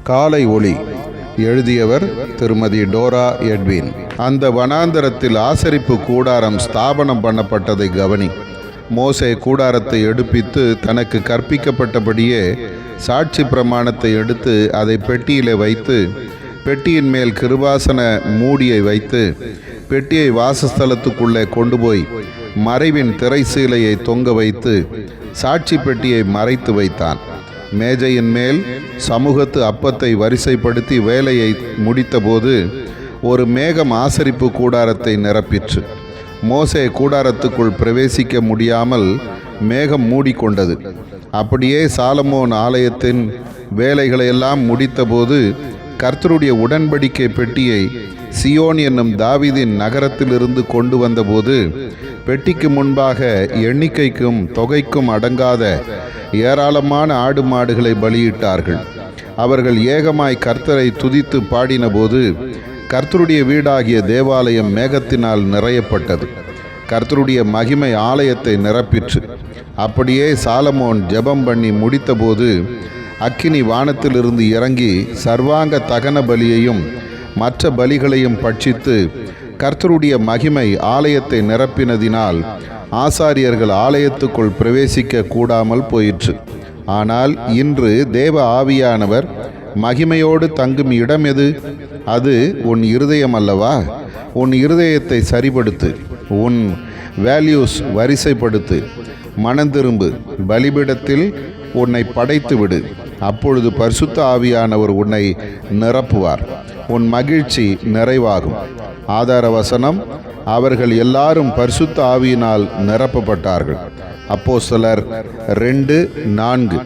காலை ஒளி. எழுதியவர் திருமதி டோரா எட்வின். அந்த வனாந்தரத்தில் ஆசரிப்பு கூடாரம் ஸ்தாபனம் பண்ணப்பட்டதை கவனி. மோசே கூடாரத்தை எடுப்பித்து தனக்கு கற்பிக்கப்பட்டபடியே சாட்சி பிரமாணத்தை எடுத்து அதை பெட்டியிலே வைத்து, பெட்டியின் மேல் கிருபாசன மூடியை வைத்து, பெட்டியை வாசஸ்தலத்துக்குள்ளே கொண்டு போய் மறைவின் திரைசீலையை தொங்க வைத்து சாட்சி பெட்டியை மறைத்து வைத்தான். மேஜையின் மேல் சமூகத்து அப்பத்தை வரிசைப்படுத்தி வேலையை முடித்தபோது ஒரு மேகம் ஆசரிப்பு கூடாரத்தை நிரப்பிற்று. மோசே கூடாரத்துக்குள் பிரவேசிக்க முடியாமல் மேகம் மூடிக்கொண்டது. அப்படியே சாலமோன் ஆலயத்தின் வேலைகளையெல்லாம் முடித்தபோது கர்த்தருடைய உடன்படிக்கை பெட்டியை சியோன் என்னும் தாவீதின் நகரத்திலிருந்து கொண்டு வந்தபோது பெட்டிக்கு முன்பாக எண்ணிக்கைக்கும் தொகைக்கும் அடங்காத ஏராளமான ஆடு மாடுகளை பலியிட்டார்கள். அவர்கள் ஏகமாய் கர்த்தரை துதித்து பாடினபோது கர்த்தருடைய வீடாகிய தேவாலயம் மேகத்தினால் நிறையப்பட்டது. கர்த்தருடைய மகிமை ஆலயத்தை நிரப்பிற்று. அப்படியே சாலமோன் ஜெபம் பண்ணி முடித்தபோது அக்கினி வானத்திலிருந்து இறங்கி சர்வாங்க தகன பலியையும் மற்ற பலிகளையும் பட்சித்து கர்த்தருடைய மகிமை ஆலயத்தை நிரப்பினதினால் ஆசாரியர்கள் ஆலயத்துக்குள் பிரவேசிக்க கூடாமல் போயிற்று. ஆனால் இன்று தேவ ஆவியானவர் மகிமையோடு தங்கும் இடம் எது? அது உன் இருதயம் அல்லவா? உன் இருதயத்தை சரிபடுத்து, உன் வேல்யூஸ் வரிசைப்படுத்து, மனந்திரும்பு, பலிபீடத்தில் உன்னை படைத்து விடு. அப்பொழுது பரிசுத்த ஆவியானவர் உன்னை நிரப்புவார், உன் மகிழ்ச்சி நிறைவாகும். ஆதார வசனம்: அவர்கள் எல்லாரும் பரிசுத்த ஆவியினால் நிரப்பப்பட்டார்கள். அப்போஸ்தலர் 2:4.